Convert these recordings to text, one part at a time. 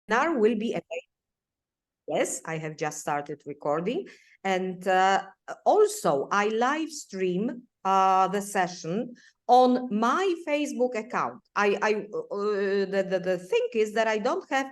webinar will be available. Yes, I have just started recording. And also, I live stream the session on my Facebook account. The thing is that I don't have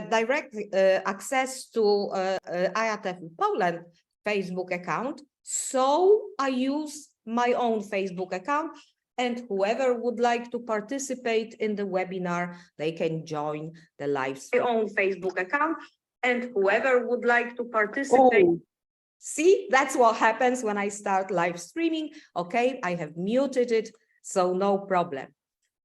direct access to IATEFL Poland Facebook account, so I use my own Facebook account. And whoever would like to participate in the webinar, they can join the live stream. My own Facebook account, and whoever would like to participate. Oh. See, that's what happens when I start live streaming. Okay, I have muted it, so no problem.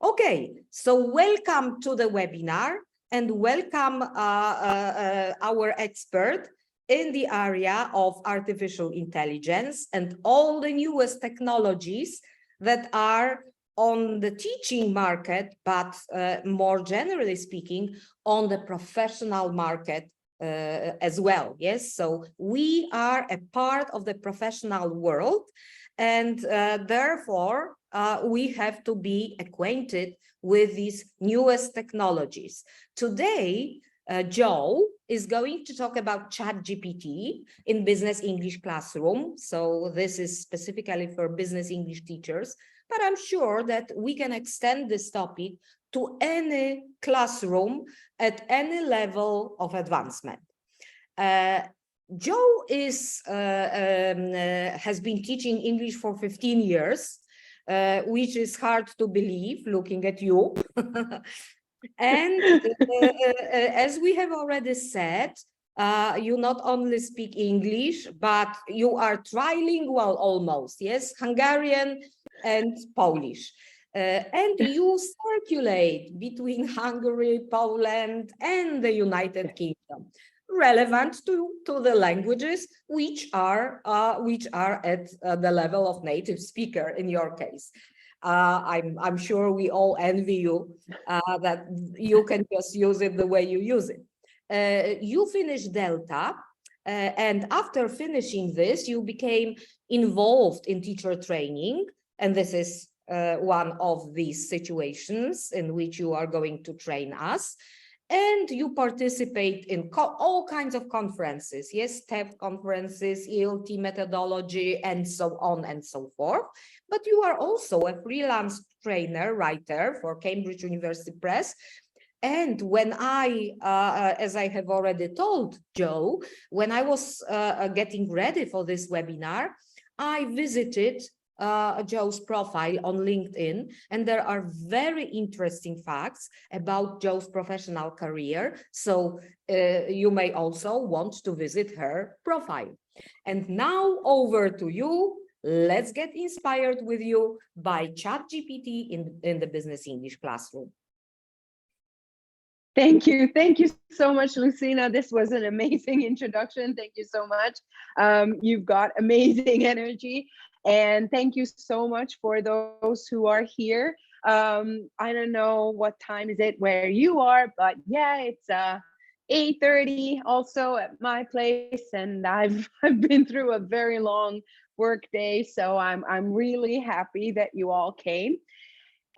Okay, so welcome to the webinar and welcome our expert in the area of artificial intelligence and all the newest technologies that are on the teaching market, but more generally speaking, on the professional market as well. Yes, so we are a part of the professional world, and therefore we have to be acquainted with these newest technologies. Today, Joe is going to talk about ChatGPT in Business English Classroom. So this is specifically for business English teachers, but I'm sure that we can extend this topic to any classroom at any level of advancement. Joe has been teaching English for 15 years, which is hard to believe looking at you. And as we have already said, you not only speak English, but you are trilingual almost, yes, Hungarian and Polish. And you circulate between Hungary, Poland, and the United Kingdom, relevant to the languages which are at the level of native speaker in your case. I'm sure we all envy you that you can just use it the way you use it. You finished Delta, and after finishing this, you became involved in teacher training, and this is one of these situations in which you are going to train us. And you participate in all kinds of conferences, yes, TEFL conferences, ELT methodology, and so on and so forth. But you are also a freelance trainer, writer for Cambridge University Press. And when as I have already told Joe, when I was getting ready for this webinar, I visited Joe's profile on LinkedIn, and there are very interesting facts about Joe's professional career. So you may also want to visit her profile. And now over to you. Let's get inspired with you by ChatGPT in the Business English Classroom. Thank you so much, Lucina. This was an amazing introduction. Thank you so much. You've got amazing energy. And thank you so much for those who are here. I don't know what time is it where you are, but yeah, it's 8:30 also at my place, and I've been through a very long work day, so I'm really happy that you all came.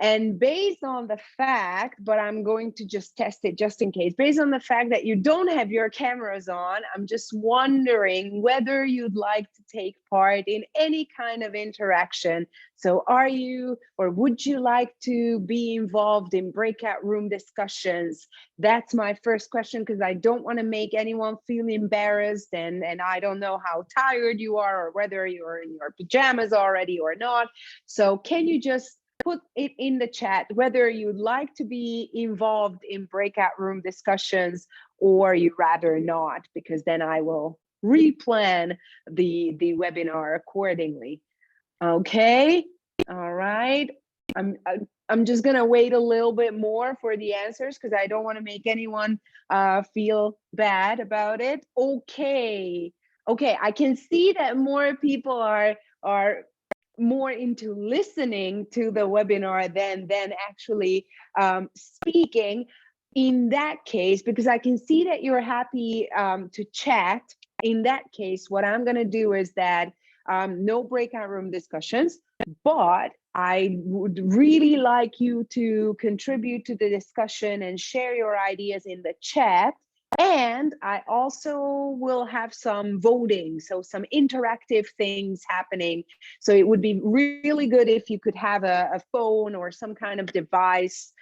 And based on the fact, but I'm going to just test it just in case, based on the fact that you don't have your cameras on, I'm just wondering whether you'd like to take part in any kind of interaction. So are you, or would you like to be involved in breakout room discussions? That's my first question, because I don't want to make anyone feel embarrassed, and I don't know how tired you are or whether you're in your pajamas already or not. So can you just put it in the chat whether you'd like to be involved in breakout room discussions or you'd rather not, because then I will replan the webinar accordingly. Okay, all right. I'm just gonna wait a little bit more for the answers because I don't want to make anyone feel bad about it. Okay, I can see that more people are more into listening to the webinar than actually speaking in that case, because I can see that you're happy to chat. In that case, what I'm going to do is that no breakout room discussions. but I would really like you to contribute to the discussion and share your ideas in the chat. And I also will have some voting, so some interactive things happening. So it would be really good if you could have a phone or some kind of device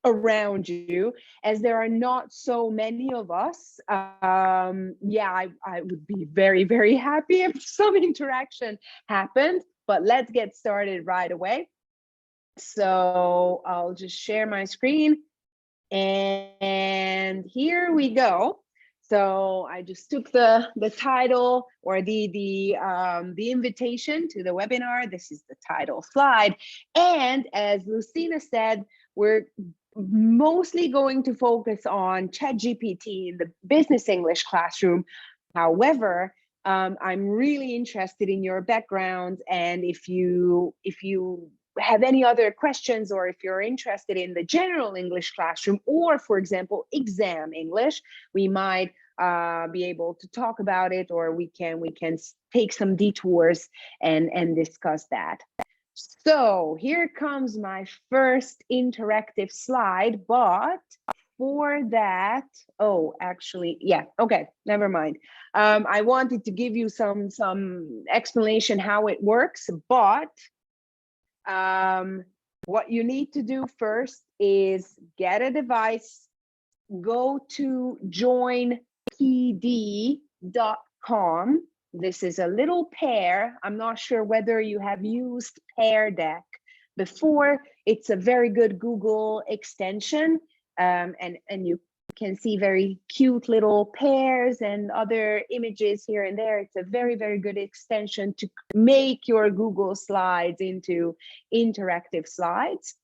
around you, as there are not so many of us. Yeah, I would be very, very happy if some interaction happened, but let's get started right away. So I'll just share my screen, and here we go. So I just took the title, or the invitation to the webinar. This is the title slide. And as Lucina said, we're mostly going to focus on ChatGPT in the business English classroom. However, I'm really interested in your background, and if you have any other questions, or if you're interested in the general English classroom, or for example, exam English, we might be able to talk about it, or we can take some detours and discuss that. So here comes my first interactive slide, but for that, oh, actually, yeah, okay, never mind. I wanted to give you some explanation how it works, but what you need to do first is get a device, go to joinpd.com. This is a little pair. I'm not sure whether you have used Pear Deck before. It's a very good Google extension, and you can see very cute little pairs and other images here and there. It's a very, very good extension to make your Google slides into interactive slides.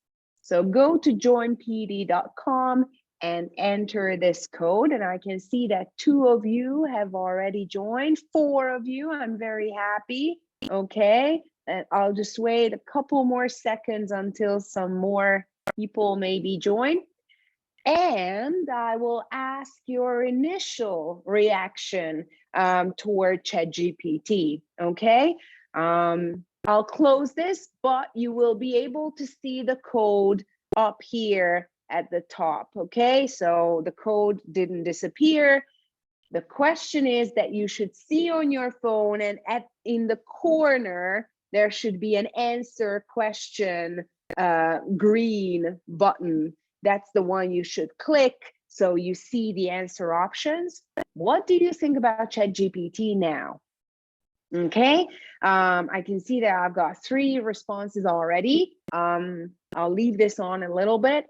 So go to joinpd.com and enter this code. And I can see that 2 of you have already joined, 4 of you. I'm very happy. Okay, and I'll just wait a couple more seconds until some more people maybe join. And I will ask your initial reaction toward ChatGPT, okay? I'll close this, but you will be able to see the code up here at the top, okay? So the code didn't disappear. The question is that you should see on your phone, and in the corner, there should be an answer question green button. That's the one you should click, so you see the answer options. What do you think about ChatGPT now? Okay, I can see that I've got 3 responses already. I'll leave this on a little bit.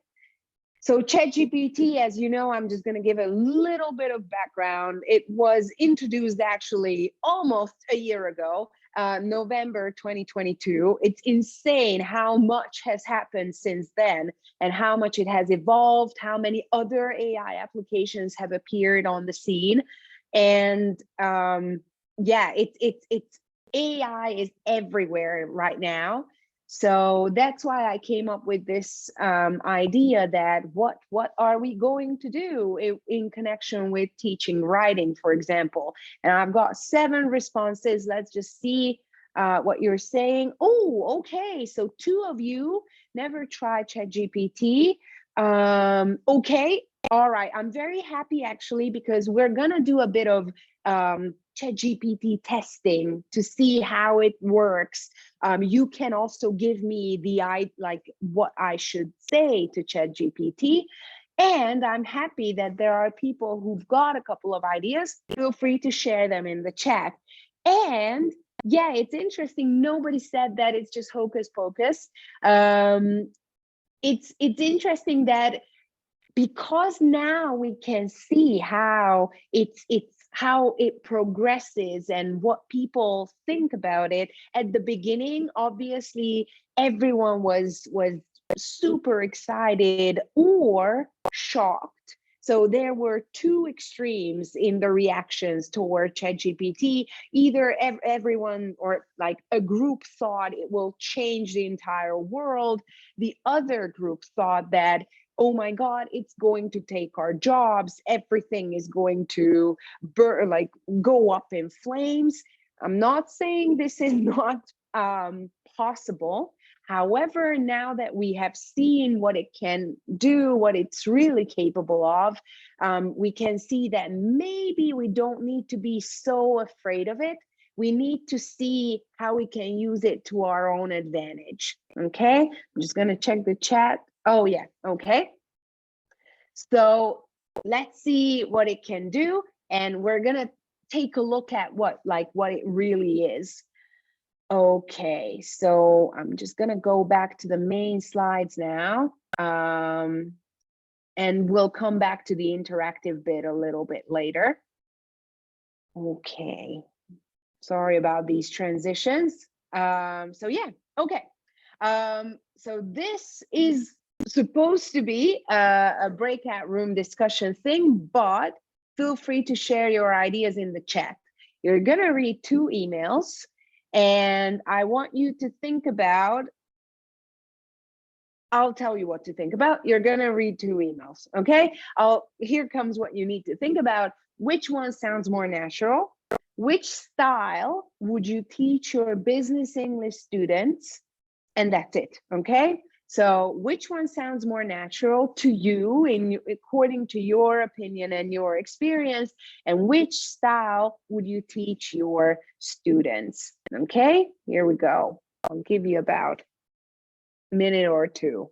So ChatGPT, as you know, I'm just going to give a little bit of background. It was introduced actually almost a year ago, November 2022. It's insane how much has happened since then, and how much it has evolved, how many other AI applications have appeared on the scene. And yeah, it's AI is everywhere right now. So that's why I came up with this idea that what are we going to do in connection with teaching writing, for example. And I've got 7 responses. Let's just see what you're saying. Oh, okay. So 2 of you never tried ChatGPT. Okay. All right. I'm very happy actually, because we're going to do a bit of ChatGPT testing to see how it works. You can also give me what I should say to ChatGPT. And I'm happy that there are people who've got a couple of ideas. Feel free to share them in the chat. And yeah, it's interesting. Nobody said that it's just hocus pocus. It's interesting that, because now we can see how how it progresses and what people think about it. At the beginning, obviously, everyone was super excited or shocked. So there were 2 extremes in the reactions toward ChatGPT. Either everyone, or like a group, thought it will change the entire world. The other group thought that, oh my God, it's going to take our jobs. Everything is going to go up in flames. I'm not saying this is not possible. However, now that we have seen what it can do, what it's really capable of, we can see that maybe we don't need to be so afraid of it. We need to see how we can use it to our own advantage. Okay, I'm just going to check the chat. Oh, yeah. Okay. So let's see what it can do. And we're going to take a look at what it really is. Okay, so I'm just going to go back to the main slides now. And we'll come back to the interactive bit a little bit later. Okay. Sorry about these transitions. So yeah, okay. So this is supposed to be a breakout room discussion thing, but feel free to share your ideas in the chat. You're gonna read 2 emails, and I want you to think about, I'll tell you what to think about. You're gonna read 2 emails, okay? Here comes what you need to think about. Which one sounds more natural? Which style would you teach your business English students? And that's it, okay? So which one sounds more natural to you according to your opinion and your experience, and which style would you teach your students? Okay, here we go. I'll give you about a minute or 2.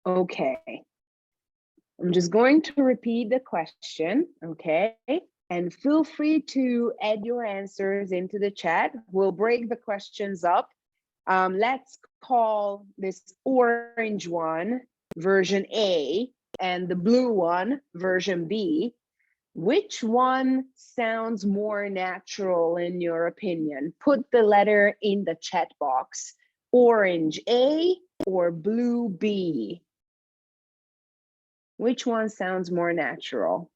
Okay, I'm just going to repeat the question, okay? And feel free to add your answers into the chat. We'll break the questions up. Let's call this orange one version A and the blue one version B. Which one sounds more natural in your opinion? Put the letter in the chat box. Orange A or blue B? Which one sounds more natural?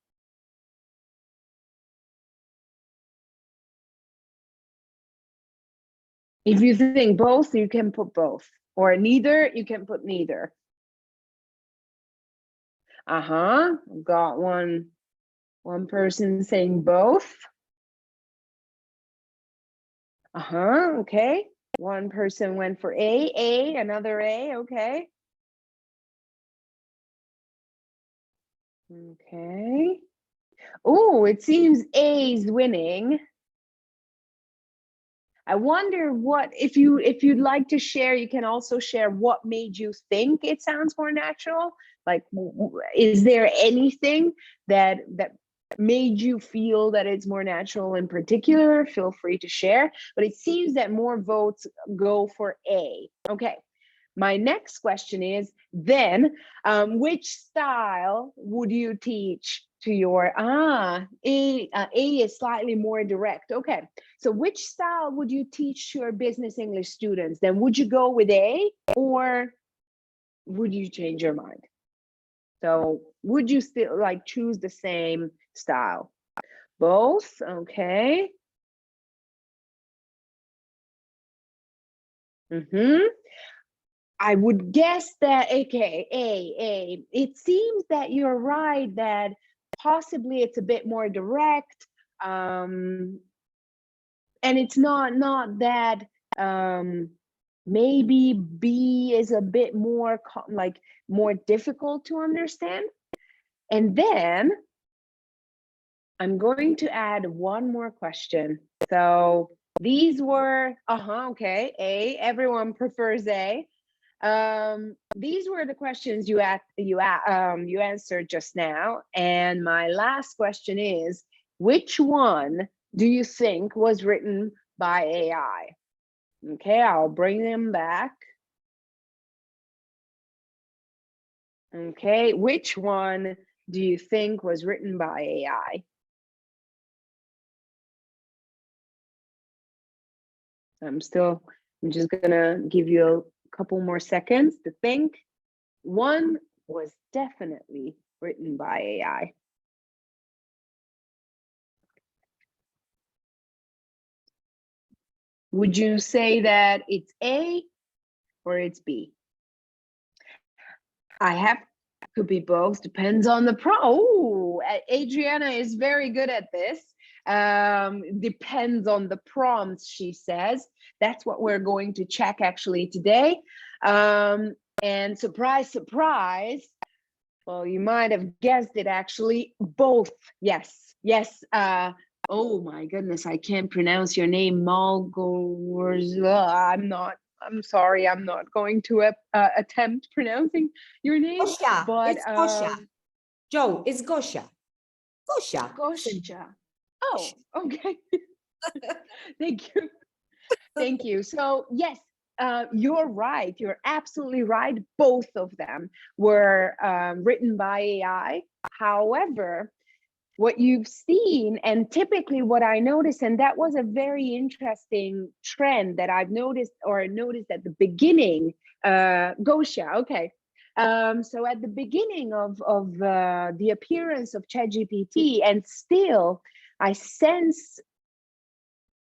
If you think both, you can put both. Or neither, you can put neither. Got one person saying both. Okay. One person went for A, another A, okay. Okay. Oh, it seems A is winning. I wonder what, if you'd like to share, you can also share what made you think it sounds more natural. Like, is there anything that made you feel that it's more natural in particular? Feel free to share, but it seems that more votes go for A. Okay. My next question is then, which style would you teach to your, A is slightly more direct. Okay, so which style would you teach your business English students? Then would you go with A or would you change your mind? So would you still like choose the same style? Both, okay. I would guess that, okay, A. It seems that you're right, that possibly it's a bit more direct, and it's not that, maybe B is a bit more more difficult to understand. And then I'm going to add one more question. So these were, okay, A, everyone prefers A. These were the questions you answered just now, and my last question is, which one do you think was written by AI. Okay, I'll bring them back. Okay, which one do you think was written by AI? I'm just gonna give you a couple more seconds to think. One was definitely written by AI. Would you say that it's A or it's B? Could be both, depends on the Oh, Adriana is very good at this. Depends on the prompts, she says. That's what we're going to check actually today. And surprise, surprise, well, you might have guessed it actually, both. Yes. Oh my goodness, I can't pronounce your name, Malgorza. I'm sorry, I'm not going to attempt pronouncing your name. Gosia, But it's Gosia. Joe, it's Gosia. Gosia. Gosia. Oh, okay. Thank you. Thank you. So yes, you're right. You're absolutely right. Both of them were written by AI. However, what you've seen, and typically what I noticed, and that was a very interesting trend that I've noticed at the beginning, Gosia, okay. So at the beginning of the appearance of ChatGPT, and still I sense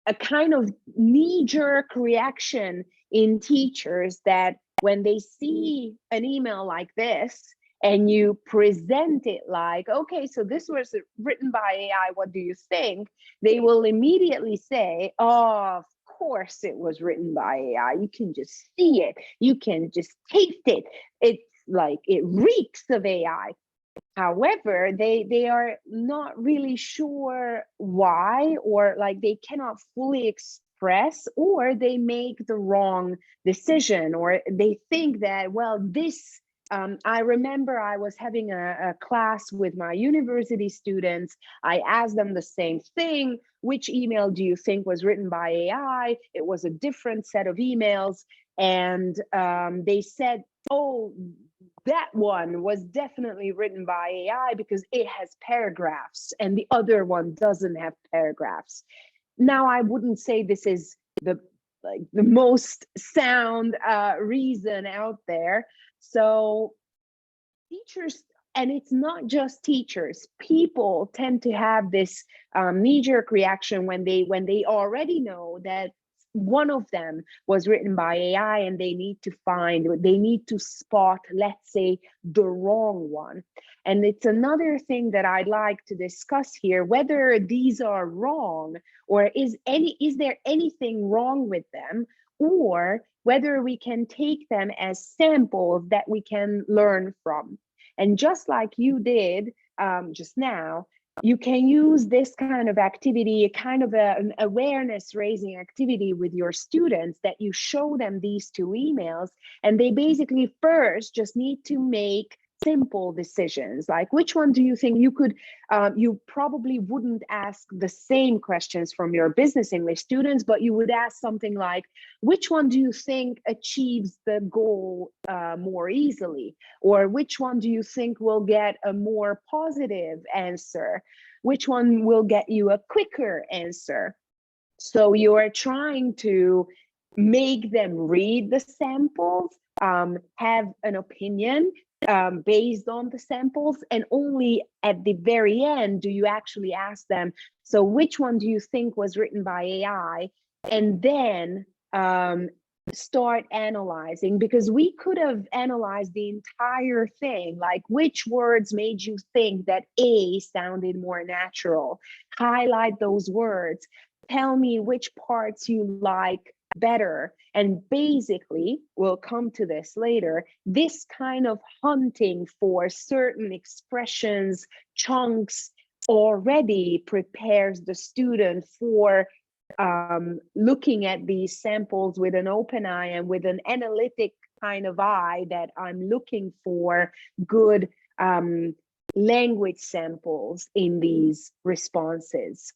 a kind of knee-jerk reaction in teachers that when they see an email like this and you present it like, okay, so this was written by AI, what do you think? They will immediately say, oh, of course it was written by AI. You can just see it. You can just taste it. It's like, it reeks of AI. However, they are not really sure why, or like they cannot fully express, or they make the wrong decision, or they think that, well, this I remember I was having a class with my university students. I asked them the same thing. Which email do you think was written by AI? It was a different set of emails. And they said, oh, that one was definitely written by AI because it has paragraphs and the other one doesn't have paragraphs. Now, I wouldn't say this is the most sound reason out there. So teachers, and it's not just teachers, people tend to have this knee-jerk reaction when they already know that one of them was written by AI and they need to spot, let's say, the wrong one. And it's another thing that I'd like to discuss here, whether these are wrong, or is there anything wrong with them, or whether we can take them as samples that we can learn from. And just like you did just now, you can use this kind of activity, a kind of an awareness raising activity with your students, that you show them these two emails and they basically first just need to make simple decisions, like which one do you think you could, you probably wouldn't ask the same questions from your business English students, but you would ask something like, which one do you think achieves the goal more easily? Or which one do you think will get a more positive answer? Which one will get you a quicker answer? So you are trying to make them read the samples, have an opinion based on the samples, and only at the very end do you actually ask them, so which one do you think was written by AI? And then start analyzing, because we could have analyzed the entire thing, like which words made you think that A sounded more natural, highlight those words, tell me which parts you like better. And basically, we'll come to this later, this kind of hunting for certain expressions, chunks, already prepares the student for looking at these samples with an open eye and with an analytic kind of eye, that I'm looking for good language samples in these responses.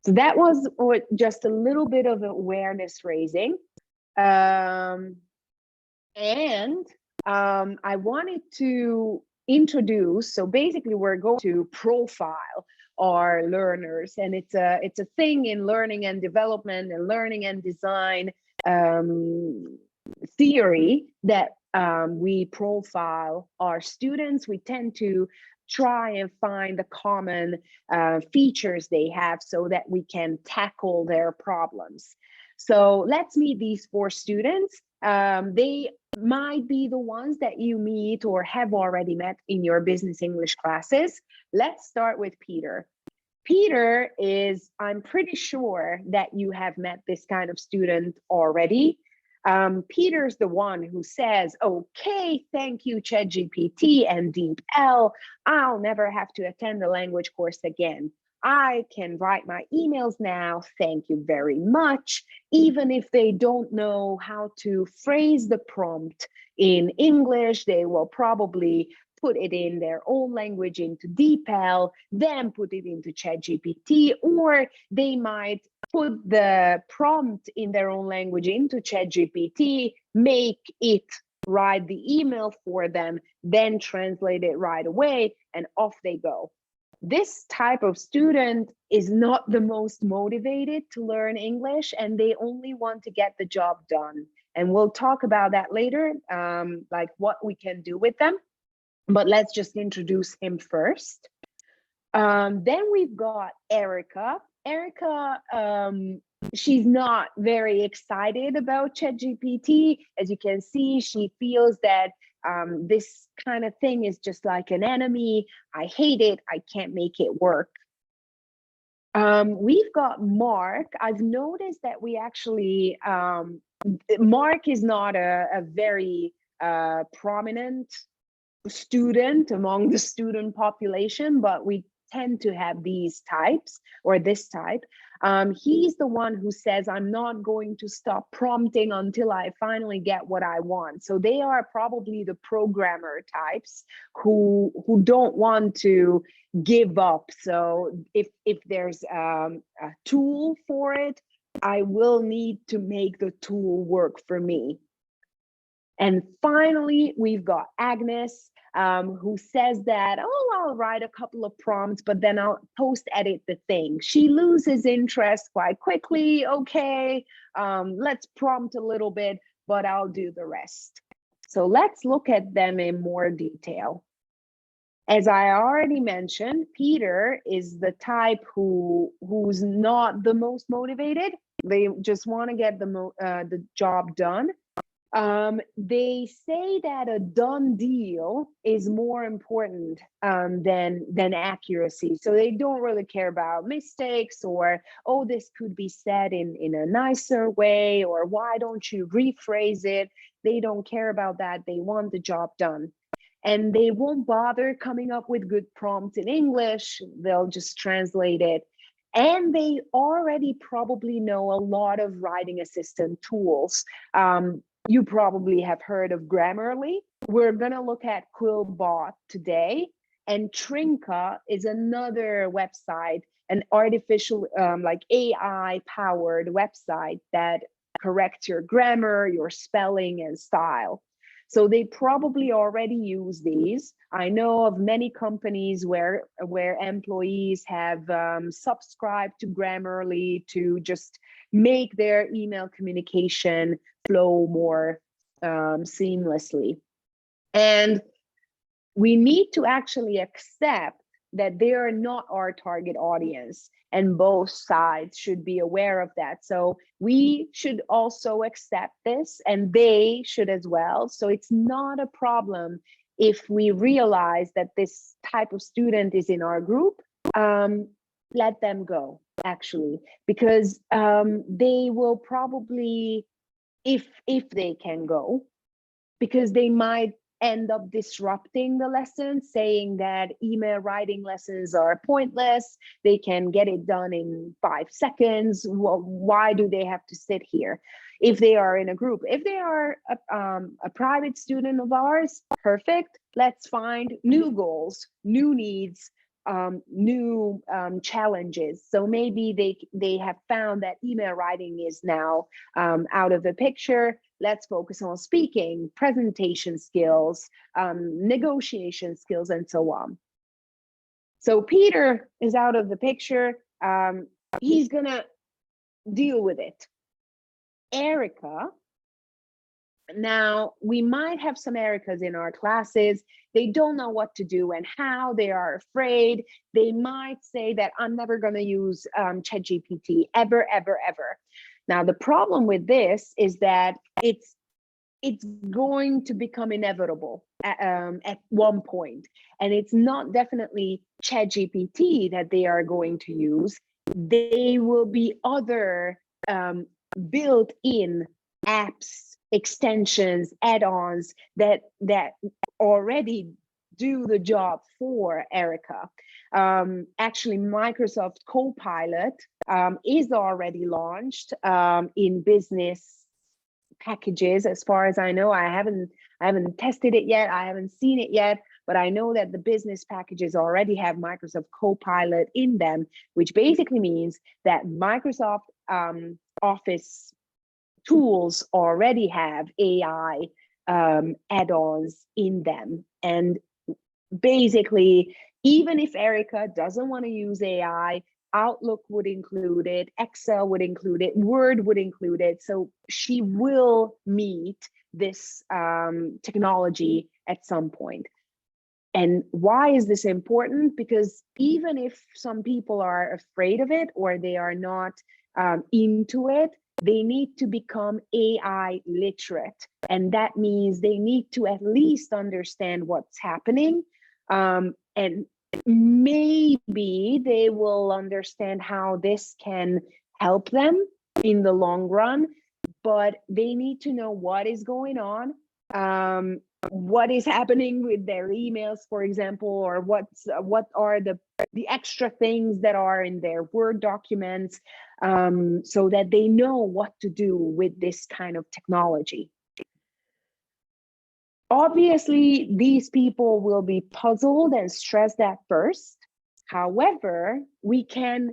So that was just a little bit of awareness raising. And I wanted to introduce, so basically we're going to profile our learners, and it's a thing in learning and development and learning and design theory that we profile our students. We tend to try and find the common features they have so that we can tackle their problems. So let's meet these 4 students. They might be the ones that you meet or have already met in your business English classes. Let's start with Peter. Peter is, I'm pretty sure that you have met this kind of student already. Peter's the one who says, okay, thank you, ChatGPT and DeepL. I'll never have to attend a language course again. I can write my emails now, thank you very much. Even if they don't know how to phrase the prompt in English, they will probably put it in their own language into DeepL, then put it into ChatGPT, or they might put the prompt in their own language into ChatGPT, make it write the email for them, then translate it right away, and off they go. This type of student is not the most motivated to learn English, and they only want to get the job done. And we'll talk about that later, like what we can do with them. But let's just introduce him first. Then we've got Erica. Erica, she's not very excited about ChatGPT. As you can see, she feels that this kind of thing is just like an enemy. I hate it. I can't make it work. We've got Mark. I've noticed that we actually, Mark is not a very prominent student among the student population, but we tend to have these types or this type. He's the one who says, I'm not going to stop prompting until I finally get what I want. So they are probably the programmer types who don't want to give up. So if there's a tool for it, I will need to make the tool work for me. And finally, we've got Agnes, who says that, I'll write a couple of prompts, but then I'll post-edit the thing. She loses interest quite quickly. Okay, let's prompt a little bit, but I'll do the rest. So let's look at them in more detail. As I already mentioned, Peter is the type who's not the most motivated. They just want to get the job done. They say that a done deal is more important than accuracy. So they don't really care about mistakes or, this could be said in a nicer way, or why don't you rephrase it? They don't care about that. They want the job done. And they won't bother coming up with good prompts in English. They'll just translate it. And they already probably know a lot of writing assistant tools. You probably have heard of Grammarly. We're going to look at Quillbot today. And Trinka is another website, an artificial, like AI-powered website that corrects your grammar, your spelling, and style. So they probably already use these. I know of many companies where employees have subscribed to Grammarly to just make their email communication flow more seamlessly. And we need to actually accept that they are not our target audience, and both sides should be aware of that. So we should also accept this, and they should as well. So it's not a problem if we realize that this type of student is in our group. Let them go, actually, because they will probably, if they can go, because they might end up disrupting the lesson, saying that email writing lessons are pointless, they can get it done in 5 seconds. Well, why do they have to sit here? If they are in a group, if they are a private student of ours, perfect. Let's find new goals, new needs, new challenges. So maybe they have found that email writing is now out of the picture. Let's focus on speaking, presentation skills, negotiation skills, and so on. So Peter is out of the picture. He's gonna deal with it. Erica, now we might have some Ericas in our classes. They don't know what to do and how. They are afraid. They might say that I'm never going to use ChatGPT ever, ever, ever. Now the problem with this is that it's going to become inevitable at one point, and it's not definitely ChatGPT that they are going to use. They will be other built-in apps, extensions, add-ons that already do the job for Erica. Actually, Microsoft Copilot is already launched in business packages. As far as I know, I haven't tested it yet. I haven't seen it yet, but I know that the business packages already have Microsoft Copilot in them, which basically means that Microsoft Office tools already have AI add-ons in them. And basically, even if Erica doesn't want to use AI, Outlook would include it, Excel would include it, Word would include it. So she will meet this technology at some point. And why is this important? Because even if some people are afraid of it or they are not into it, they need to become AI literate. And that means they need to at least understand what's happening. And maybe they will understand how this can help them in the long run, but they need to know what is going on, what is happening with their emails, for example, or what are the extra things that are in their Word documents, so that they know what to do with this kind of technology. Obviously, these people will be puzzled and stressed at first. However, we can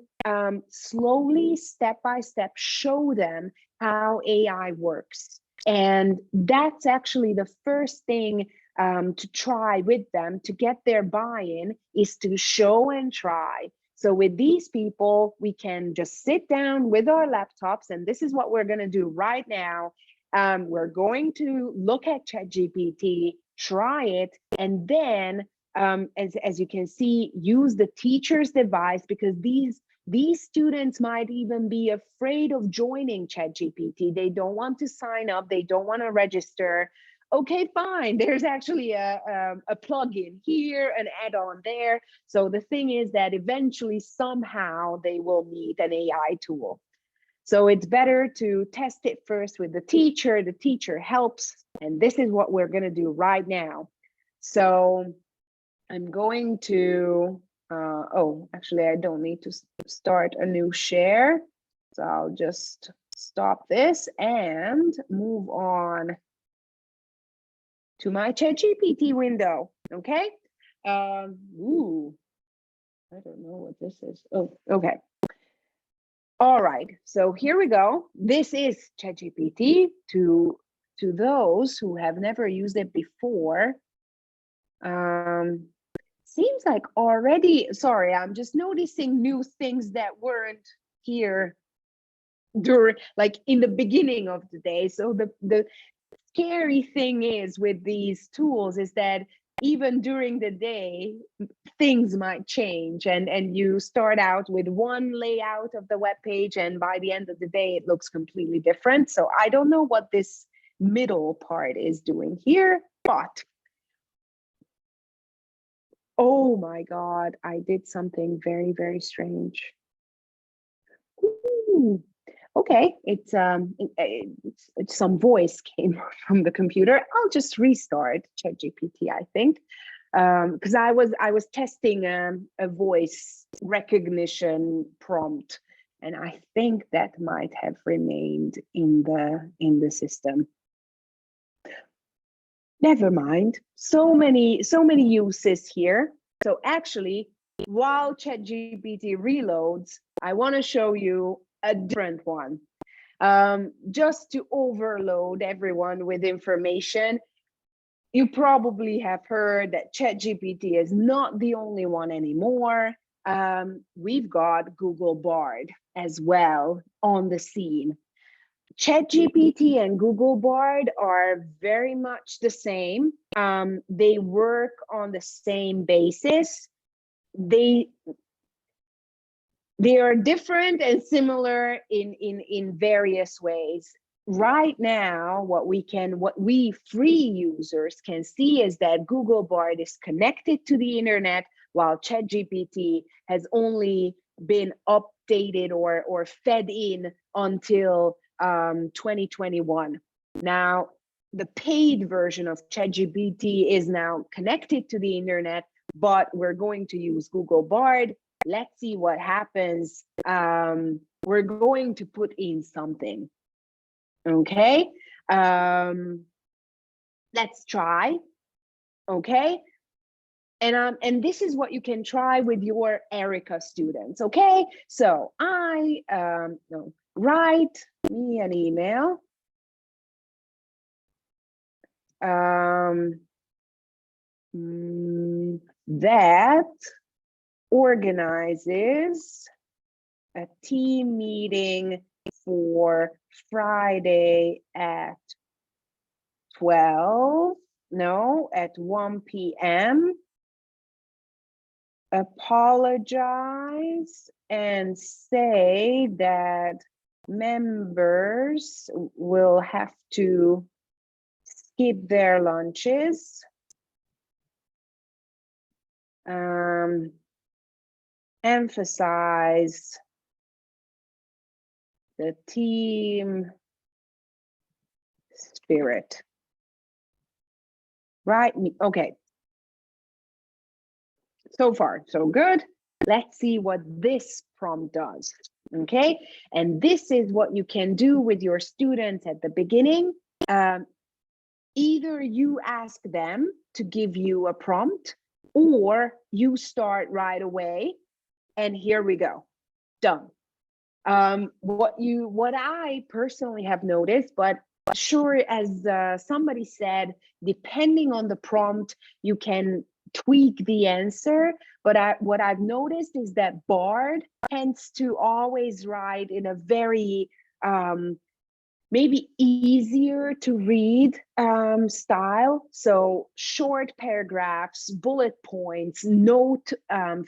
slowly, step by step, show them how AI works. And that's actually the first thing to try with them to get their buy-in, is to show and try. So with these people, we can just sit down with our laptops, and this is what we're going to do right now. We're going to look at ChatGPT, try it, and then, as you can see, use the teacher's device, because these students might even be afraid of joining ChatGPT. They don't want to sign up. They don't want to register. Okay, fine. There's actually a plugin here, an add-on there. So the thing is that eventually, somehow, they will need an AI tool. So it's better to test it first with the teacher. The teacher helps, and this is what we're going to do right now. So I'm going to, oh, actually, I don't need to start a new share. So I'll just stop this and move on to my ChatGPT window, okay? Ooh, I don't know what this is. Oh, okay. All right, so here we go. This is ChatGPT. To those who have never used it before, seems like already, sorry, I'm just noticing new things that weren't here during, like, in the beginning of the day. So the scary thing is with these tools is that even during the day, things might change, and you start out with one layout of the web page, and by the end of the day, it looks completely different. So I don't know what this middle part is doing here, but oh my God, I did something very, very strange. Ooh. Okay, it's some voice came from the computer. I'll just restart ChatGPT, I think, because I was testing a voice recognition prompt, and I think that might have remained in the system. Never mind. So many uses here. So actually, while ChatGPT reloads, I want to show you a different one. Just to overload everyone with information, you probably have heard that ChatGPT is not the only one anymore. We've got Google Bard as well on the scene. ChatGPT and Google Bard are very much the same. They work on the same basis. They are different and similar in various ways. Right now, what we free users can see is that Google Bard is connected to the internet, while ChatGPT has only been updated or fed in until 2021. Now, the paid version of ChatGPT is now connected to the internet, but we're going to use Google Bard. Let's see what happens. We're going to put in something. Okay, let's try. Okay, and this is what you can try with your Erica students. Okay, so write me an email that organizes a team meeting for Friday at 1 p.m. Apologize and say that members will have to skip their lunches. Emphasize the team spirit. Right? Okay. So far, so good. Let's see what this prompt does. Okay. And this is what you can do with your students at the beginning. Either you ask them to give you a prompt, or you start right away. And here we go. Done. What I personally have noticed, but sure, as somebody said, depending on the prompt, you can tweak the answer. But what I've noticed is that Bard tends to always write in a very maybe easier to read style. So short paragraphs, bullet points, note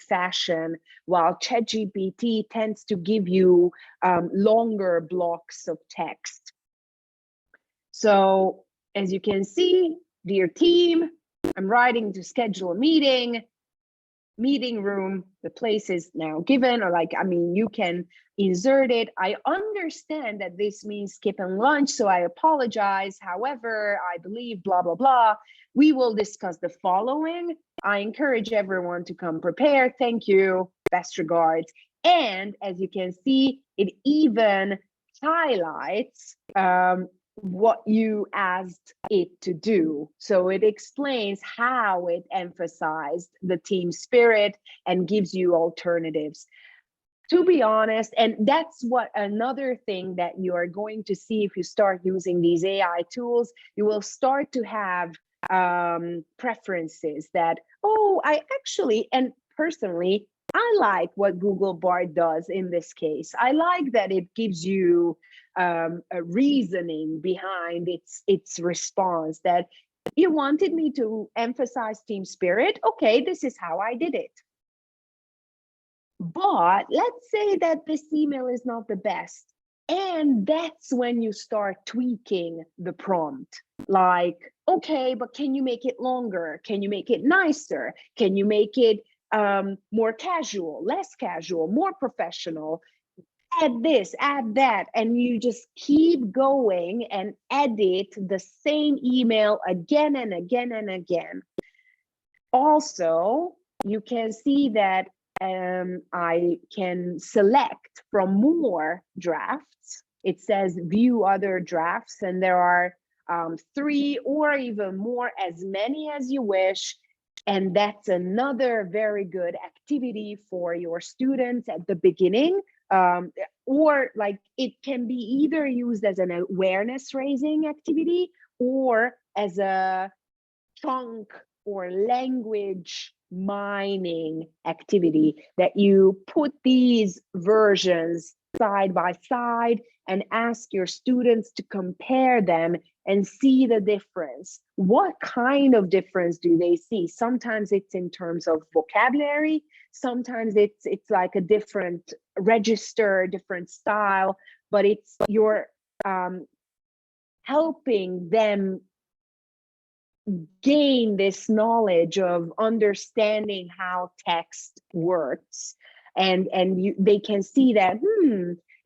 fashion, while ChatGPT tends to give you longer blocks of text. So as you can see, dear team, I'm writing to schedule a meeting room, the place is now given, or you can insert it. I understand that this means skipping lunch, so I apologize. However, I believe blah, blah, blah. We will discuss the following. I encourage everyone to come prepared. Thank you. Best regards. And as you can see, it even highlights what you asked it to do. So it explains how it emphasized the team spirit and gives you alternatives. To be honest, and that's what another thing that you are going to see if you start using these AI tools, you will start to have preferences that, oh, I actually, and personally, I like what Google Bard does in this case. I like that it gives you a reasoning behind its response, that you wanted me to emphasize team spirit. Okay, this is how I did it. But let's say that this email is not the best. And that's when you start tweaking the prompt. Like, okay, but can you make it longer? Can you make it nicer? Can you make it more casual, less casual, more professional? Add this, add that, and you just keep going and edit the same email again and again and again. Also, you can see that I can select from more drafts. It says view other drafts, and there are 3 or even more, as many as you wish. And that's another very good activity for your students at the beginning. Or like it can be either used as an awareness raising activity or as a chunk or language mining activity, that you put these versions side by side and ask your students to compare them and see the difference. What kind of difference do they see? Sometimes it's in terms of vocabulary, sometimes it's like a different register, different style, but it's you're helping them gain this knowledge of understanding how text works, and they can see that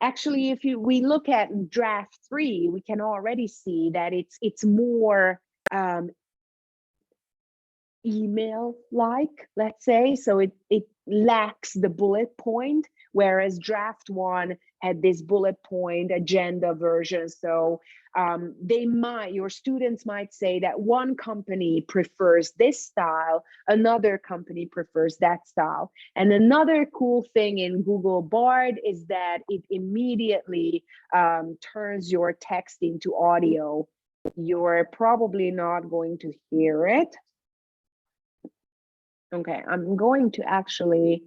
actually if we look at draft 3, we can already see that it's more email like, let's say. So it lacks the bullet point, whereas draft 1 had this bullet point agenda version. So your students might say that one company prefers this style, another company prefers that style. And another cool thing in Google Bard is that it immediately turns your text into audio. You're probably not going to hear it. Okay, I'm going to actually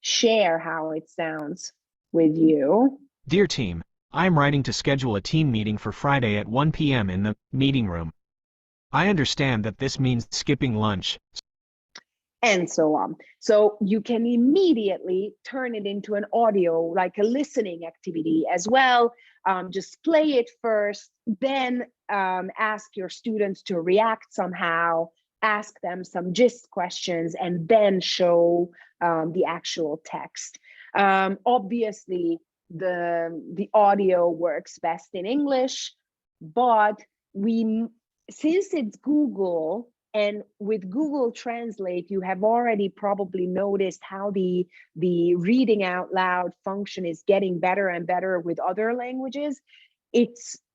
share how it sounds with you. Dear team, I am writing to schedule a team meeting for Friday at 1 p.m. in the meeting room. I understand that this means skipping lunch. And so on. So you can immediately turn it into an audio, like a listening activity as well. Just play it first, then ask your students to react somehow, ask them some gist questions, and then show the actual text. Obviously, the audio works best in English, but since it's Google, and with Google Translate, you have already probably noticed how the reading out loud function is getting better and better with other languages.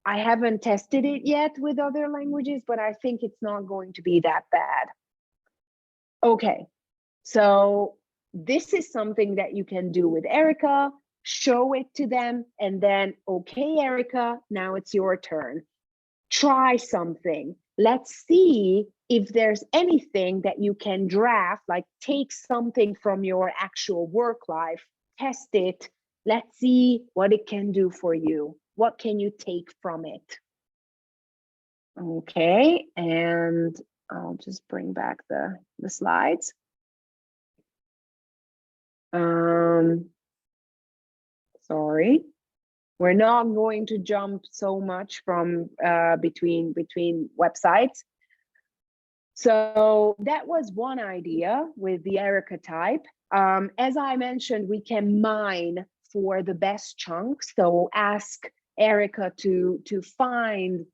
I haven't tested it yet with other languages, but I think it's not going to be that bad. Okay, so this is something that you can do with Erica, show it to them, and then, okay, Erica, now it's your turn. Try something. Let's see if there's anything that you can draft, like take something from your actual work life, test it. Let's see what it can do for you. What can you take from it? Okay, and I'll just bring back the slides. Sorry. We're not going to jump so much from between websites. So that was one idea with the Erica type. As I mentioned, we can mine for the best chunks. So ask Erica to find,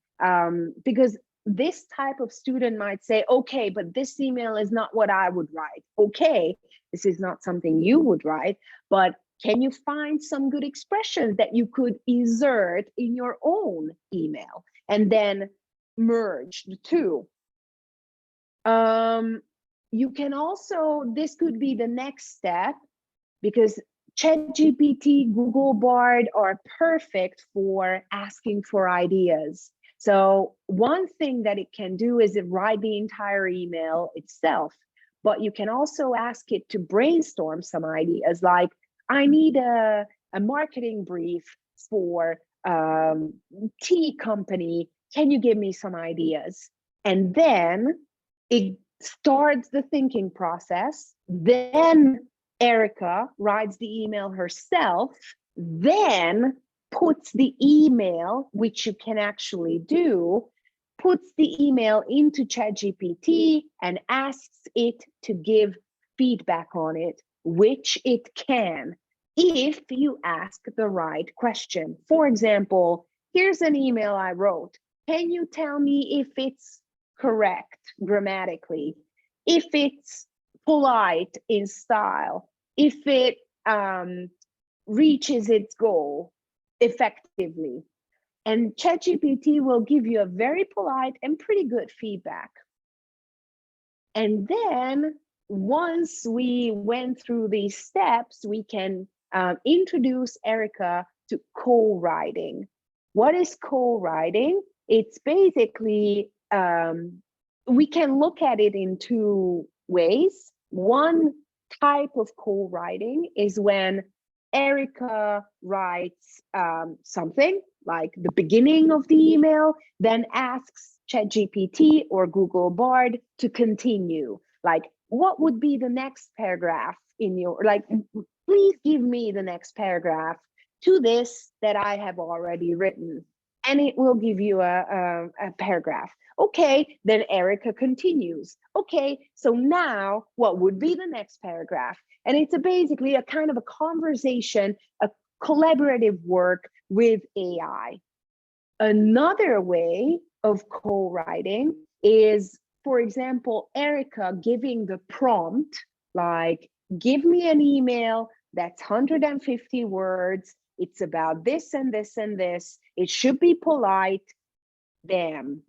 because this type of student might say, okay, but this email is not what I would write. Okay, this is not something you would write, but can you find some good expressions that you could insert in your own email and then merge the two? You can also, this could be the next step, because ChatGPT, Google Bard are perfect for asking for ideas. So one thing that it can do is write the entire email itself, but you can also ask it to brainstorm some ideas, like, I need a marketing brief for tea company. Can you give me some ideas? And then it starts the thinking process. Then Erica writes the email herself, then puts the email, which you can actually do, puts the email into ChatGPT and asks it to give feedback on it, which it can if you ask the right question. For example, here's an email I wrote. Can you tell me if it's correct grammatically, if it's polite in style, if it reaches its goal effectively? And ChatGPT will give you a very polite and pretty good feedback. And then once we went through these steps, we can introduce Erica to co-writing. What is co-writing? It's basically, we can look at it in two ways. One type of co-writing is when Erica writes something like the beginning of the email, then asks ChatGPT or Google Bard to continue. Like, what would be the next paragraph in your, like, please give me the next paragraph to this that I have already written. And it will give you a paragraph. Okay, then Erica continues. Okay, so now what would be the next paragraph? And it's basically a kind of a conversation, a collaborative work with AI. Another way of co-writing is, for example, Erica giving the prompt, like, give me an email that's 150 words. It's about this and this and this. It should be polite. Bam.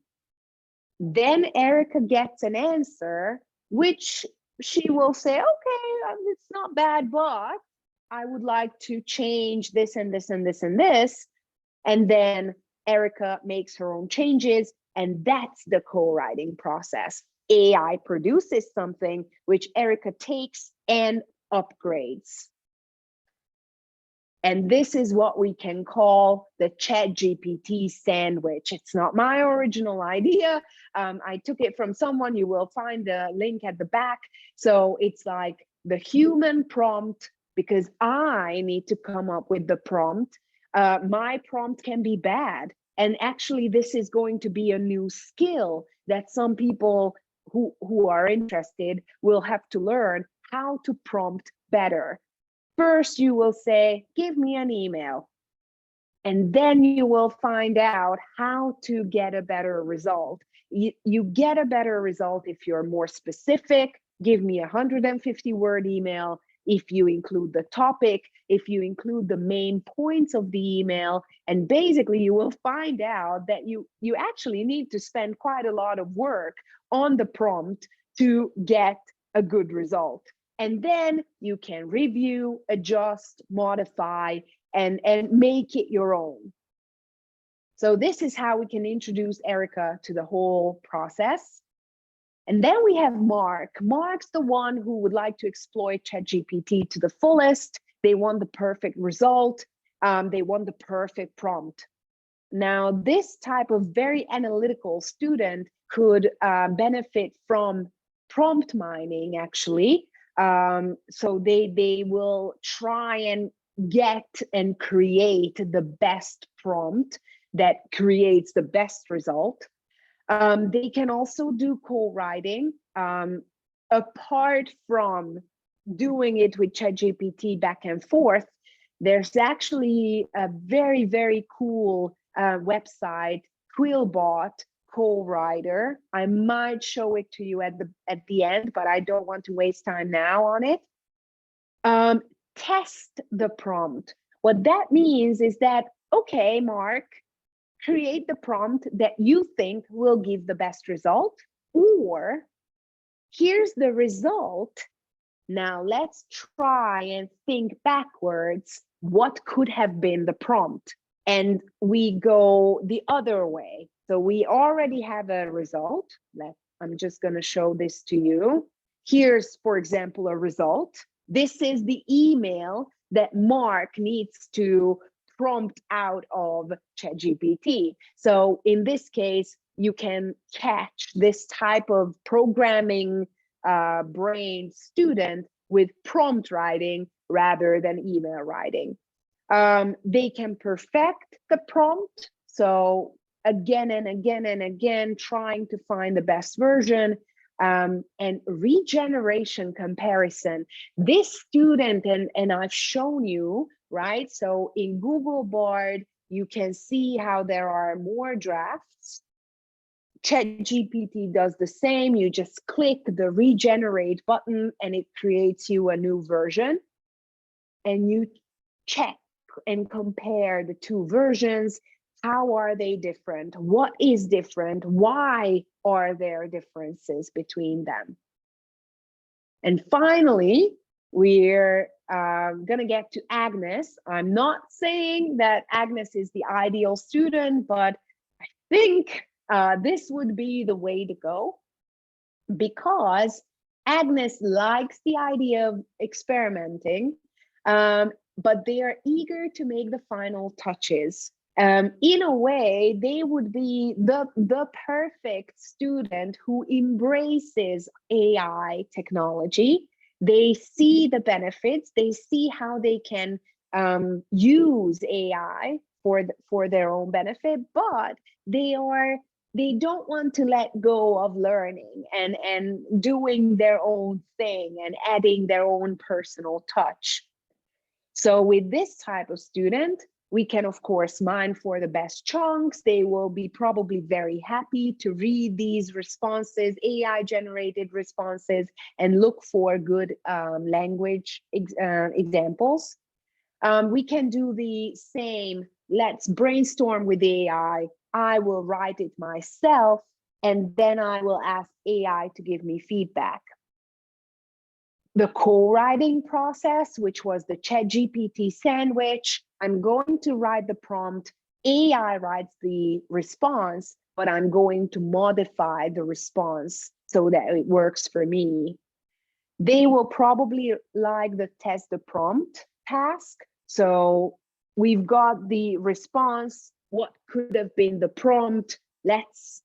Then Erica gets an answer, which she will say, okay, it's not bad, but I would like to change this and this and this and this. And then Erica makes her own changes, and that's the co-writing process. AI produces something which Erica takes and upgrades. And this is what we can call the ChatGPT sandwich. It's not my original idea. I took it from someone. You will find the link at the back. So it's like the human prompt, because I need to come up with the prompt. My prompt can be bad. And actually, this is going to be a new skill that some people who are interested will have to learn how to prompt better. First, you will say, give me an email. And then you will find out how to get a better result. You get a better result if you're more specific. Give me a 150-word email. If you include the topic, if you include the main points of the email, and basically you will find out that you actually need to spend quite a lot of work on the prompt to get a good result. And then you can review, adjust, modify, and make it your own. So this is how we can introduce Erica to the whole process. And then we have Mark. Mark's the one who would like to exploit ChatGPT to the fullest. They want the perfect result. They want the perfect prompt. Now, this type of very analytical student could benefit from prompt mining, actually. So they will try and get and create the best prompt that creates the best result. They can also do co-writing. Apart from doing it with ChatGPT back and forth, there's actually a very, very cool website, Quillbot Co-writer. I might show it to you at the end, but I don't want to waste time now on it. Test the prompt. What that means is that, okay, Mark, create the prompt that you think will give the best result, or here's the result. Now let's try and think backwards. What could have been the prompt? And we go the other way. So we already have a result. I'm just going to show this to you. Here's, for example, a result. This is the email that Mark needs to prompt out of ChatGPT. So in this case, you can catch this type of programming brain student with prompt writing rather than email writing. They can perfect the prompt. So again and again and again, trying to find the best version. And regeneration comparison. This student, and I've shown you, right? So in Google Bard, you can see how there are more drafts. ChatGPT does the same. You just click the regenerate button and it creates you a new version. And you check and compare the two versions. How are they different? What is different? Why are there differences between them? And finally, we're going to get to Agnes. I'm not saying that Agnes is the ideal student, but I think this would be the way to go, because Agnes likes the idea of experimenting, but they are eager to make the final touches. In a way, they would be the perfect student who embraces AI technology. They see the benefits, they see how they can use AI for their own benefit, but they don't want to let go of learning and doing their own thing and adding their own personal touch. So with this type of student, we can, of course, mine for the best chunks. They will be probably very happy to read these responses, AI-generated responses, and look for good language examples. We can do the same. Let's brainstorm with AI. I will write it myself, and then I will ask AI to give me feedback. The co-writing process, which was the ChatGPT sandwich, I'm going to write the prompt, AI writes the response, but I'm going to modify the response so that it works for me. They will probably like the test the prompt task. So we've got the response, what could have been the prompt, let's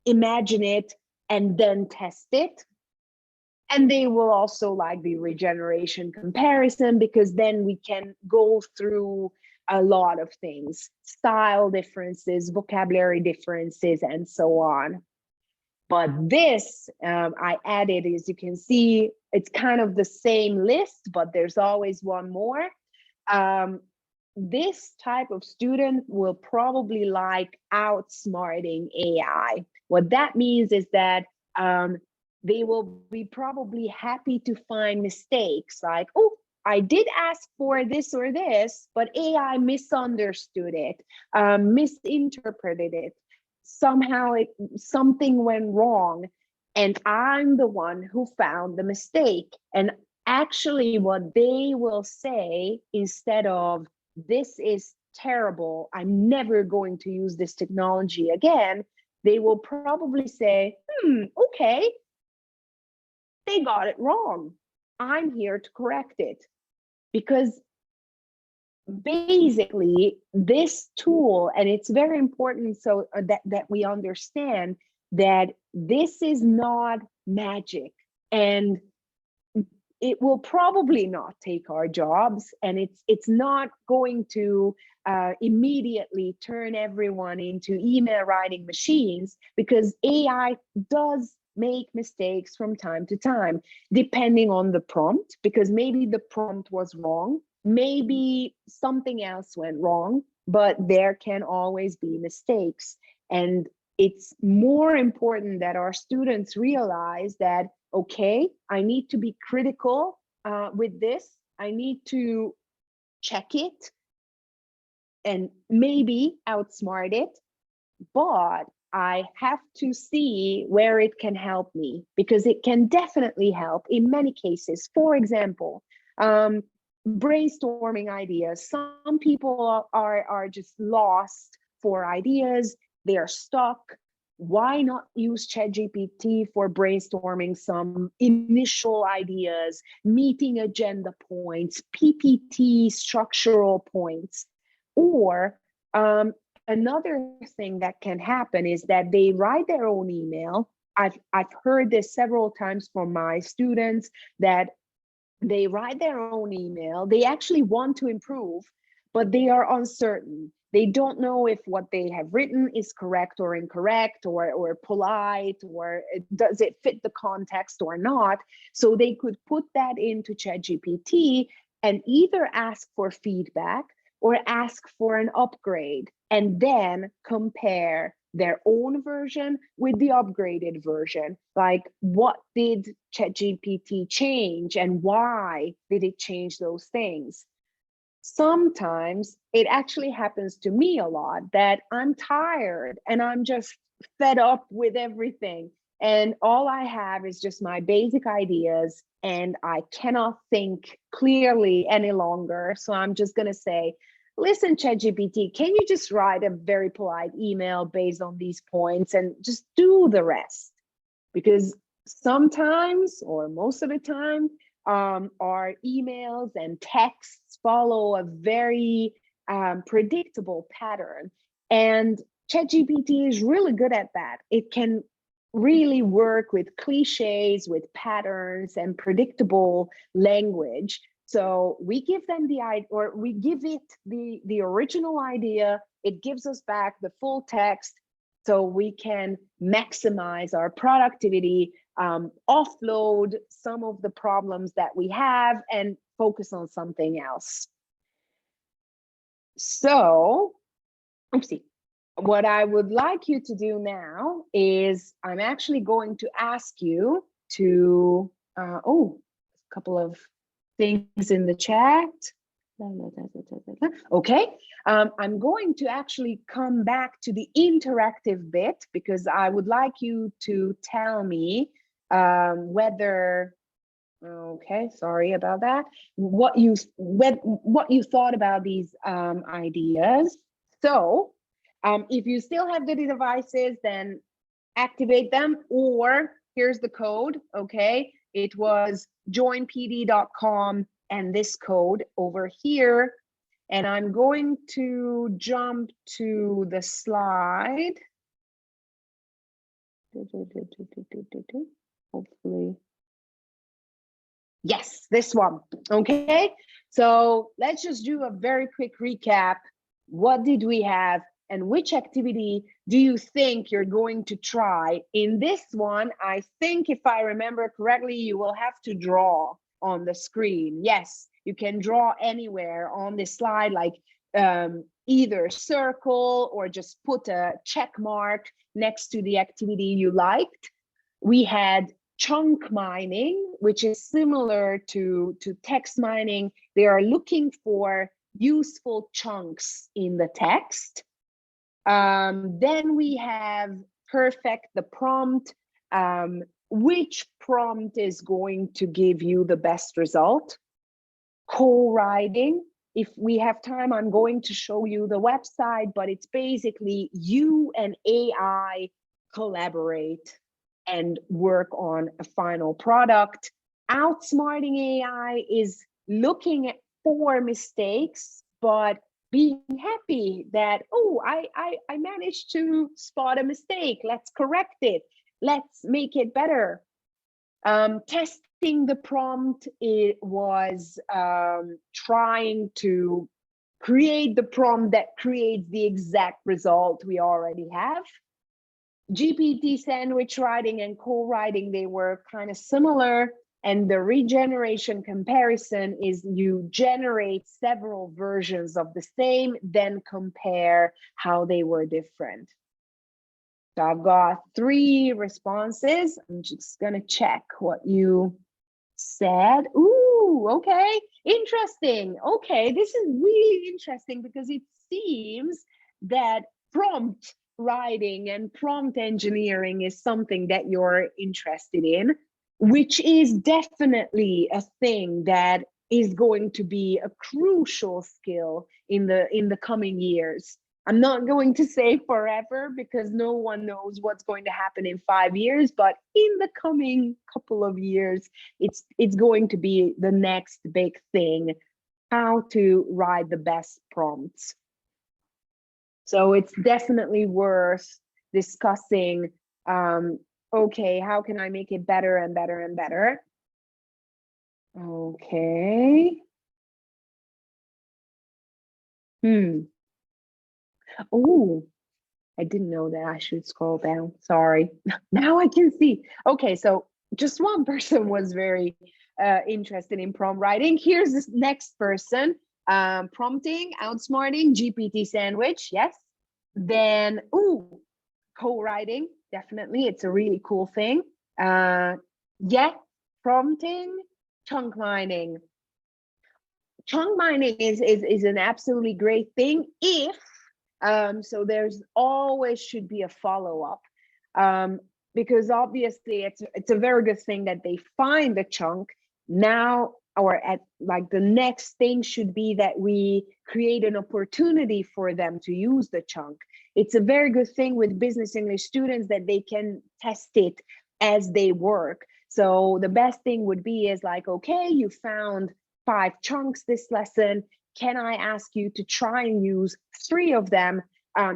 imagine it and then test it. And they will also like the regeneration comparison, because then we can go through a lot of things, style differences, vocabulary differences, and so on. But this, I added, as you can see, it's kind of the same list, but there's always one more. This type of student will probably like outsmarting AI. What that means is that they will be probably happy to find mistakes, like, oh, I did ask for this or this, but AI misunderstood it, misinterpreted it. Somehow something went wrong, and I'm the one who found the mistake. And actually what they will say, instead of this is terrible, I'm never going to use this technology again, they will probably say, okay, they got it wrong. I'm here to correct it. Because basically this tool, and it's very important so that we understand that this is not magic, and it will probably not take our jobs, and it's not going to immediately turn everyone into email writing machines, because AI does make mistakes from time to time, depending on the prompt, because maybe the prompt was wrong, maybe something else went wrong, but there can always be mistakes. And it's more important that our students realize that, okay, I need to be critical with this. I need to check it and maybe outsmart it, but I have to see where it can help me, because it can definitely help in many cases. For example, brainstorming ideas. Some people are just lost for ideas. They are stuck. Why not use ChatGPT for brainstorming some initial ideas, meeting agenda points, PPT structural points? Or another thing that can happen is that they write their own email. I've heard this several times from my students, that they write their own email. They actually want to improve, but they are uncertain. They don't know if what they have written is correct or incorrect, or polite, or does it fit the context or not. So they could put that into ChatGPT and either ask for feedback or ask for an upgrade, and then compare their own version with the upgraded version. Like, what did ChatGPT change and why did it change those things? Sometimes it actually happens to me a lot that I'm tired and I'm just fed up with everything. and all I have is just my basic ideas, and I cannot think clearly any longer. So I'm just going to say, listen, ChatGPT, can you just write a very polite email based on these points and just do the rest? Because sometimes, or most of the time, our emails and texts follow a very predictable pattern. And ChatGPT is really good at that. It can really work with cliches, with patterns and predictable language. So we give them the idea, or we give it the original idea. It gives us back the full text, so we can maximize our productivity, offload some of the problems that we have, and focus on something else. So, oopsie. What I would like you to do now is I'm actually going to ask you to, oh, a couple of things in the chat. Okay, I'm going to actually come back to the interactive bit, because I would like you to tell me whether, okay, sorry about that, what you thought about these ideas. So if you still have the devices, then activate them, or here's the code, okay? It was joinpd.com and this code over here. And I'm going to jump to the slide. Hopefully. Yes, this one, okay? So let's just do a very quick recap. What did we have? And which activity do you think you're going to try? In this one, I think if I remember correctly, you will have to draw on the screen. Yes, you can draw anywhere on this slide, like either circle or just put a check mark next to the activity you liked. We had chunk mining, which is similar to text mining. They are looking for useful chunks in the text. Then we have perfect the prompt. Which prompt is going to give you the best result? Co-writing. If we have time, I'm going to show you the website, but it's basically you and AI collaborate and work on a final product. Outsmarting AI is looking for mistakes, but being happy that, oh, I managed to spot a mistake. Let's correct it. Let's make it better. Testing the prompt, it was trying to create the prompt that creates the exact result we already have. GPT sandwich writing and co-writing, they were kind of similar. And the regeneration comparison is you generate several versions of the same, then compare how they were different. So I've got 3 responses. I'm just gonna check what you said. Ooh, okay, interesting. Okay, this is really interesting because it seems that prompt writing and prompt engineering is something that you're interested in, which is definitely a thing that is going to be a crucial skill in the coming years. I'm not going to say forever, because no one knows what's going to happen in 5 years, but in the coming couple of years, it's going to be the next big thing, how to write the best prompts. So it's definitely worth discussing, okay, how can I make it better and better and better? Okay. Oh, I didn't know that I should scroll down. Sorry. Now I can see. Okay, so just one person was very interested in prompt writing. Here's this next person. Prompting, outsmarting, GPT sandwich. Yes. Then, ooh, co-writing. Definitely. It's a really cool thing. Yeah, prompting, chunk mining. Chunk mining is an absolutely great thing if, so there's always should be a follow-up. because obviously it's a very good thing that they find the chunk now, or at like the next thing should be that we create an opportunity for them to use the chunk. It's a very good thing with business English students that they can test it as they work. So the best thing would be is like, okay, you found 5 chunks this lesson. Can I ask you to try and use 3 of them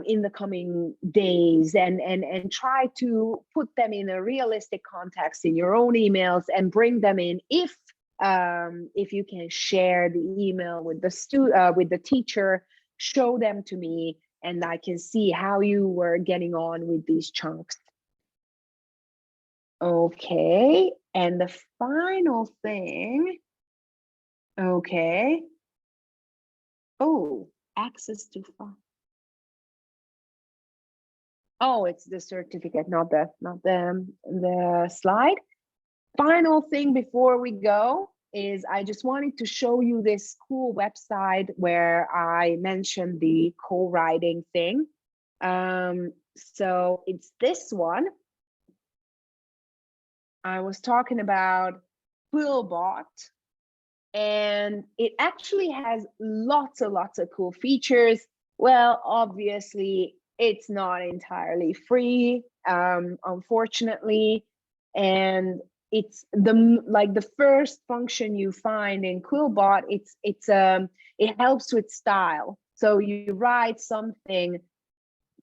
in the coming days, and try to put them in a realistic context in your own emails and bring them in. If you can share the email with the teacher, show them to me, and I can see how you were getting on with these chunks. Okay, and the final thing. Okay. Oh, access to file. Oh, it's the certificate, not the slide. Final thing before we go is I just wanted to show you this cool website where I mentioned the co-writing thing. So it's this one. I was talking about Quillbot, and it actually has lots of cool features. Well, obviously, it's not entirely free, unfortunately, and it's the first function you find in Quillbot. It helps with style. So you write something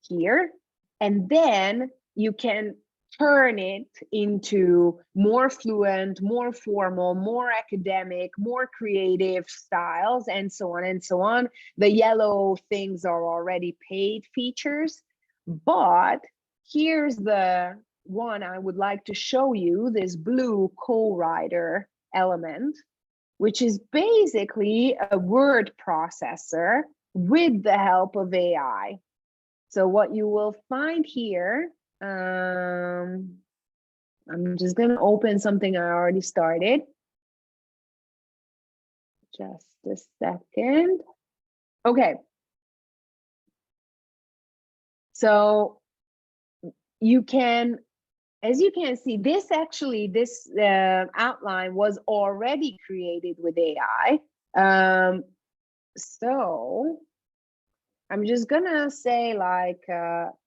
here, and then you can turn it into more fluent, more formal, more academic, more creative styles, and so on and so on. The yellow things are already paid features, but here's the one I would like to show you, this blue co-writer element, which is basically a word processor with the help of AI. So what you will find here, I'm just going to open something I already started. Just a second. Okay. So you can, as you can see, this outline was already created with AI. So I'm just gonna say like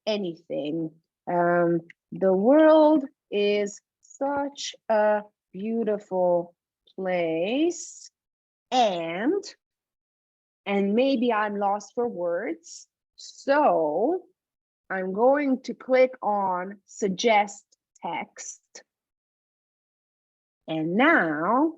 anything. The world is such a beautiful place, and maybe I'm lost for words. So I'm going to click on suggest text. And now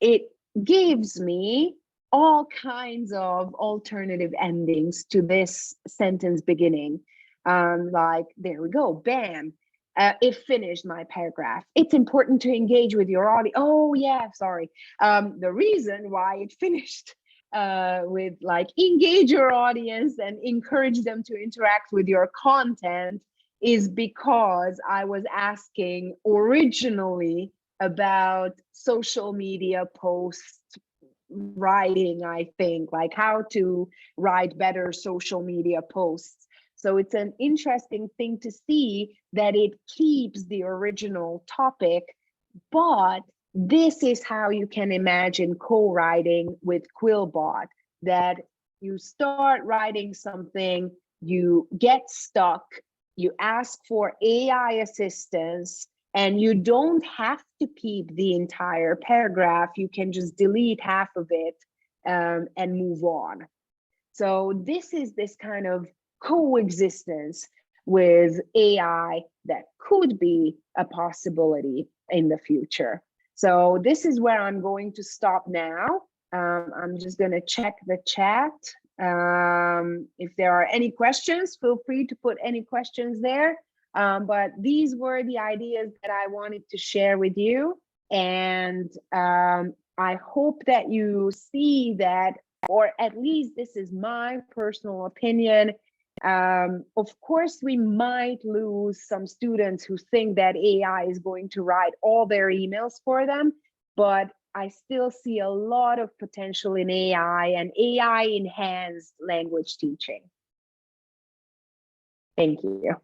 it gives me all kinds of alternative endings to this sentence beginning. Like, there we go, bam. It finished my paragraph. It's important to engage with your audience. Oh yeah, sorry. The reason why it finished with like engage your audience and encourage them to interact with your content is because I was asking originally about social media posts writing, I think, like how to write better social media posts. So it's an interesting thing to see that it keeps the original topic, but this is how you can imagine co-writing with Quillbot, that you start writing something, you get stuck, you ask for AI assistance, and you don't have to keep the entire paragraph. You can just delete half of it and move on. So this is this kind of coexistence with AI that could be a possibility in the future. So this is where I'm going to stop now. I'm just going to check the chat. If there are any questions, feel free to put any questions there. But these were the ideas that I wanted to share with you. And I hope that you see that, or at least this is my personal opinion. Of course, we might lose some students who think that AI is going to write all their emails for them, but I still see a lot of potential in AI and AI enhanced language teaching. Thank you.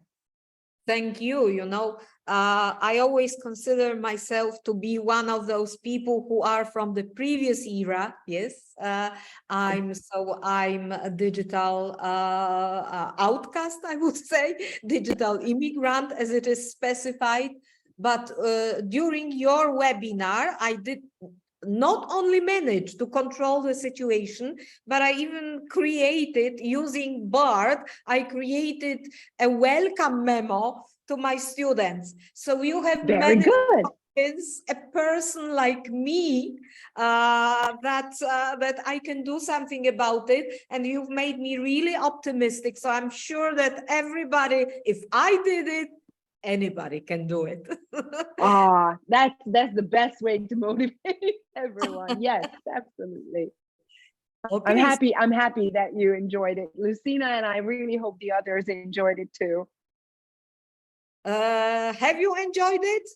Thank you. You know, I always consider myself to be one of those people who are from the previous era. Yes, I'm a digital outcast, I would say, digital immigrant, as it is specified. But during your webinar, I did not only manage to control the situation, but I even created, using BARD, I created a welcome memo to my students. So you have Very managed good. to convince a person like me that I can do something about it, and you've made me really optimistic. So I'm sure that everybody, if I did it, anybody can do it. That's the best way to motivate everyone. Yes, absolutely. Okay. I'm happy that you enjoyed it, Lucina, and I really hope the others enjoyed it too. Have you enjoyed it?